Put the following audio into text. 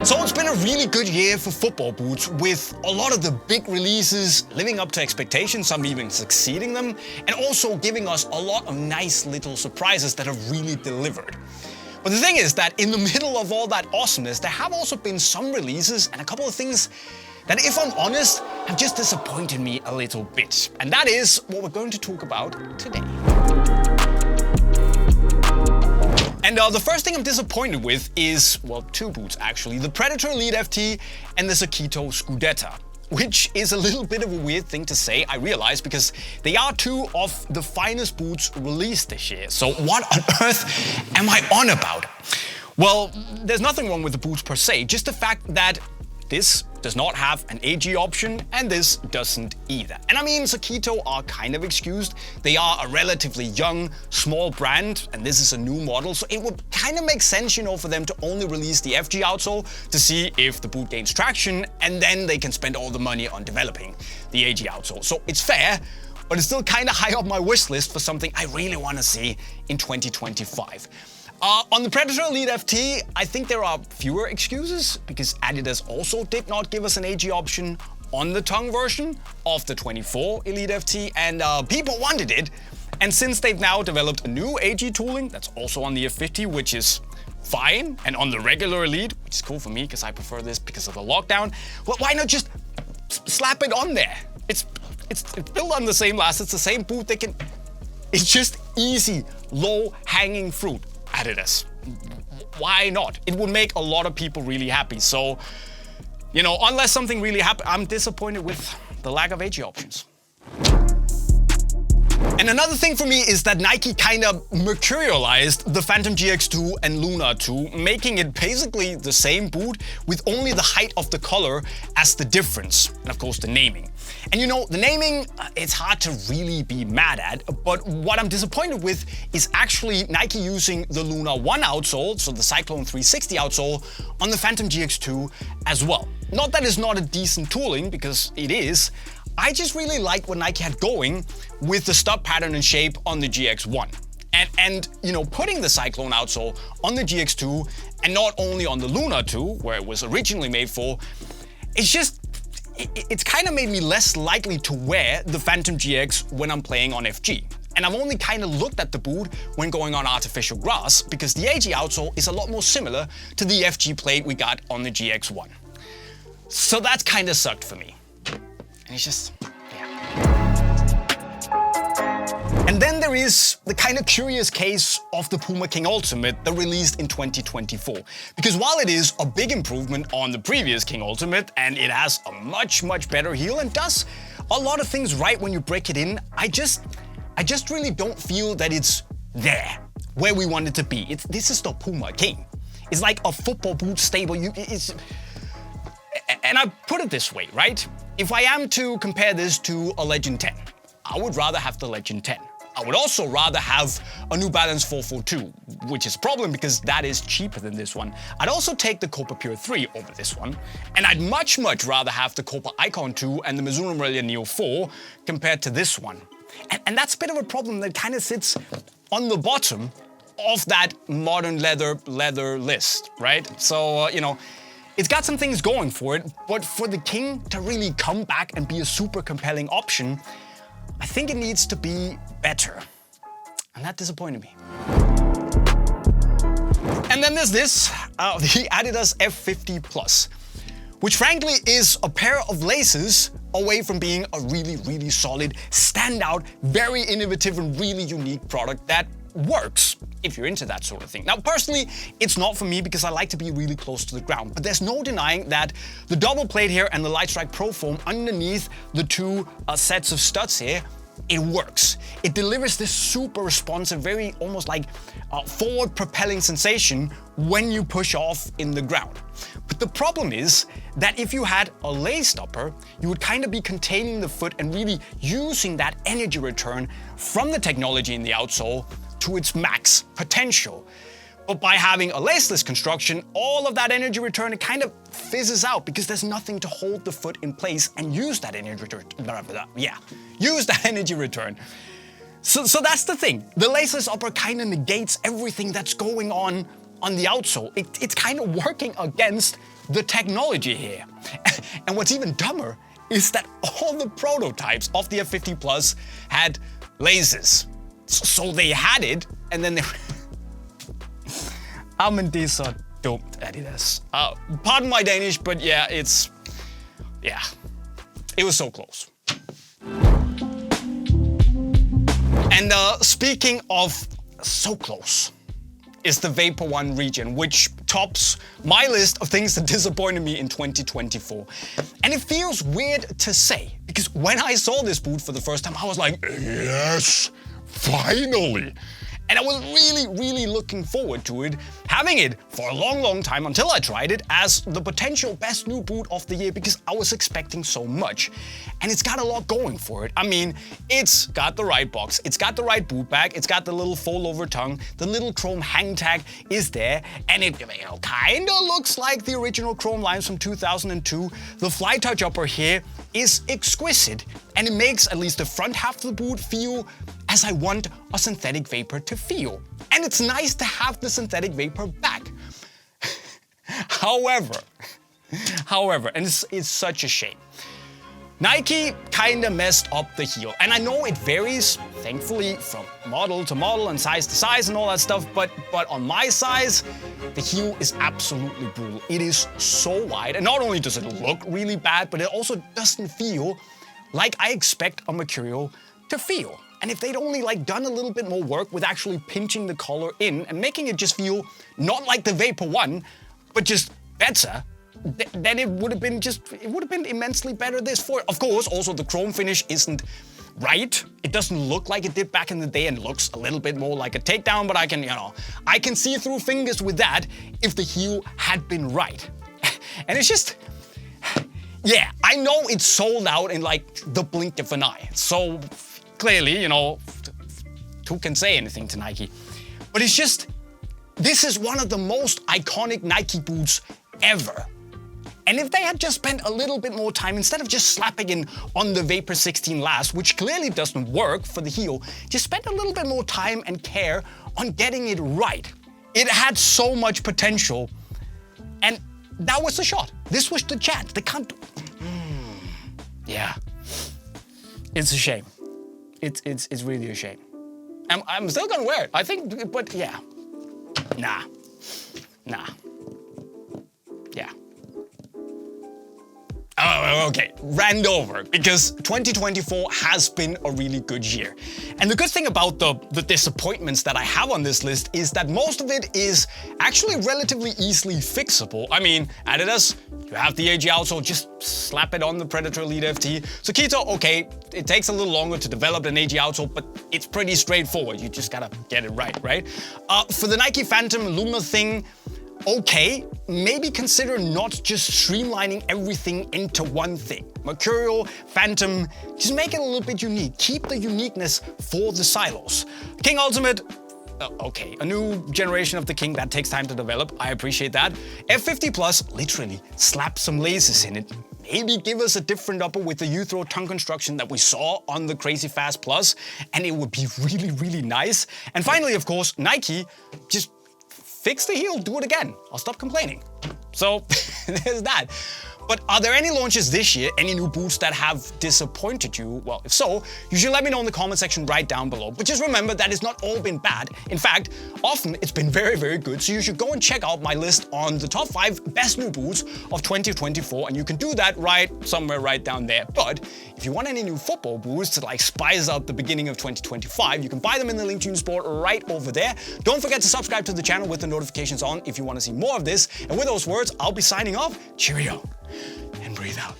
So it's been a really good year for football boots, with a lot of the big releases living up to expectations, some even succeeding them, and also giving us a lot of nice little surprises that have really delivered. But the thing is that in the middle of all that awesomeness, there have also been some releases and a couple of things that, if I'm honest, have just disappointed me a little bit. And that is what we're going to talk about today. And the first thing I'm disappointed with is, well, two boots actually. The Predator Elite FT and the Sakito Scudetta. Which is a little bit of a weird thing to say, I realize, because they are two of the finest boots released this year. So what on earth am I on about? Well, there's nothing wrong with the boots per se, just the fact that this does not have an AG option and this doesn't either. And I mean, Sakito are kind of excused. They are a relatively young, small brand, and this is a new model, so it would kind of make sense, you know, for them to only release the FG outsole to see if the boot gains traction, and then they can spend all the money on developing the AG outsole. So it's fair, but it's still kind of high up my wish list for something I really want to see in 2025. On the Predator Elite FT, I think there are fewer excuses because Adidas also did not give us an AG option on the tongue version of the 24 Elite FT, and people wanted it. And since they've now developed a new AG tooling that's also on the F50, which is fine, and on the regular Elite, which is cool for me because I prefer this because of the lockdown, well, why not just slap it on there? It's built on the same last, it's the same boot, it's just easy, low-hanging fruit. Adidas. Why not? It would make a lot of people really happy. So, you know, unless something really happens, I'm disappointed with the lack of AG options. And another thing for me is that Nike kind of mercurialized the Phantom GX2 and Luna 2, making it basically the same boot with only the height of the collar as the difference, and of course the naming. And you know, the naming, it's hard to really be mad at, but what I'm disappointed with is actually Nike using the Luna 1 outsole, so the Cyclone 360 outsole, on the Phantom GX2 as well. Not that it's not a decent tooling, because it is. I just really liked what Nike had going with the stub pattern and shape on the GX1. And you know, putting the Cyclone outsole on the GX2 and not only on the Luna 2, where it was originally made for, it's kind of made me less likely to wear the Phantom GX when I'm playing on FG. And I've only kind of looked at the boot when going on artificial grass, because the AG outsole is a lot more similar to the FG plate we got on the GX1. So that kind of sucked for me. And it's just, yeah. And then there is the kind of curious case of the PUMA King Ultimate that released in 2024. Because while it is a big improvement on the previous King Ultimate, and it has a much better heel and does a lot of things right when you break it in, I just really don't feel that it's there, where we want it to be. This is the PUMA King. It's like a football boot stable. And I put it this way, right? If I am to compare this to a Legend 10, I would rather have the Legend 10. I would also rather have a New Balance 442, which is a problem because that is cheaper than this one. I'd also take the Copa Pure 3 over this one, and I'd much rather have the Copa Icon 2 and the Mizuno Mercurial Neo 4 compared to this one. And that's a bit of a problem that kind of sits on the bottom of that modern leather list, right? So, you know, it's got some things going for it, but for the King to really come back and be a super compelling option, I think it needs to be better. And that disappointed me. And then there's this, the Adidas F50 Plus, which frankly is a pair of laces away from being a really solid, standout, very innovative and really unique product that works if you're into that sort of thing. Now, personally, it's not for me because I like to be really close to the ground, but there's no denying that the double plate here and the Light Strike Pro Foam underneath the two sets of studs here, it works. It delivers this super responsive, very almost like forward propelling sensation when you push off in the ground. But the problem is that if you had a laced upper, you would kind of be containing the foot and really using that energy return from the technology in the outsole to its max potential. But by having a laceless construction, all of that energy return, it kind of fizzes out because there's nothing to hold the foot in place and use that energy return. Use that energy return. So that's the thing. The laceless upper kind of negates everything that's going on the outsole. It's kind of working against the technology here. And what's even dumber is that all the prototypes of the F50 Plus had lasers. So they had it, and then they... Jamen, det er så dumt, Adidas. Pardon my Danish, but yeah, it was so close. And speaking of so close, is the Vapor One region, which tops my list of things that disappointed me in 2024. And it feels weird to say, because when I saw this boot for the first time, I was like, yes, finally. And I was really looking forward to it, having it for a long time until I tried it as the potential best new boot of the year because I was expecting so much. And it's got a lot going for it. I mean, it's got the right box, it's got the right boot bag, it's got the little fold-over tongue, the little chrome hang tag is there, and it kind of looks like the original chrome lines from 2002. The fly touch upper here is exquisite, and it makes at least the front half of the boot feel as I want a synthetic vapor to feel. And it's nice to have the synthetic vapor back. However, and it's such a shame, Nike kinda messed up the heel. And I know it varies, thankfully, from model to model and size to size and all that stuff, but on my size, the heel is absolutely brutal. It is so wide, and not only does it look really bad, but it also doesn't feel like I expect a Mercurial to feel. And if they'd only done a little bit more work with actually pinching the collar in and making it just feel not like the Vapor One, but just better, then it would have been immensely better this for it. Of course, also the chrome finish isn't right. It doesn't look like it did back in the day and looks a little bit more like a takedown, but I can see through fingers with that if the heel had been right. And it's just, yeah, I know it's sold out in the blink of an eye. So clearly, who can say anything to Nike? But it's just, this is one of the most iconic Nike boots ever. And if they had just spent a little bit more time, instead of just slapping in on the Vapor 16 last, which clearly doesn't work for the heel, just spent a little bit more time and care on getting it right. It had so much potential, and that was the shot. This was the chance. They can't... Yeah. It's a shame. It's really a shame. I'm still gonna wear it, I think, but yeah. Nah. Yeah. Oh, okay, rant over, because 2024 has been a really good year. And the good thing about the disappointments that I have on this list is that most of it is actually relatively easily fixable. I mean, Adidas, you have the AG outsole, just slap it on the Predator Elite FT. So Keto, okay, it takes a little longer to develop an AG outsole, but it's pretty straightforward. You just gotta get it right? For the Nike Phantom Luna thing, okay, maybe consider not just streamlining everything into one thing. Mercurial, Phantom, just make it a little bit unique. Keep the uniqueness for the silos. King Ultimate, okay, a new generation of the King, that takes time to develop, I appreciate that. F50 Plus, literally, slap some lasers in it. Maybe give us a different upper with the U-throw tongue construction that we saw on the Crazy Fast Plus, and it would be really nice. And finally, of course, Nike, just fix the heel, do it again. I'll stop complaining. So there's that. But are there any launches this year, any new boots that have disappointed you? Well, if so, you should let me know in the comment section right down below. But just remember that it's not all been bad. In fact, often it's been very good. So you should go and check out my list on the top 5 best new boots of 2024. And you can do that somewhere right down there. But if you want any new football boots to spice up the beginning of 2025, you can buy them in the link to Unisport right over there. Don't forget to subscribe to the channel with the notifications on if you want to see more of this. And with those words, I'll be signing off. Cheerio. And breathe out.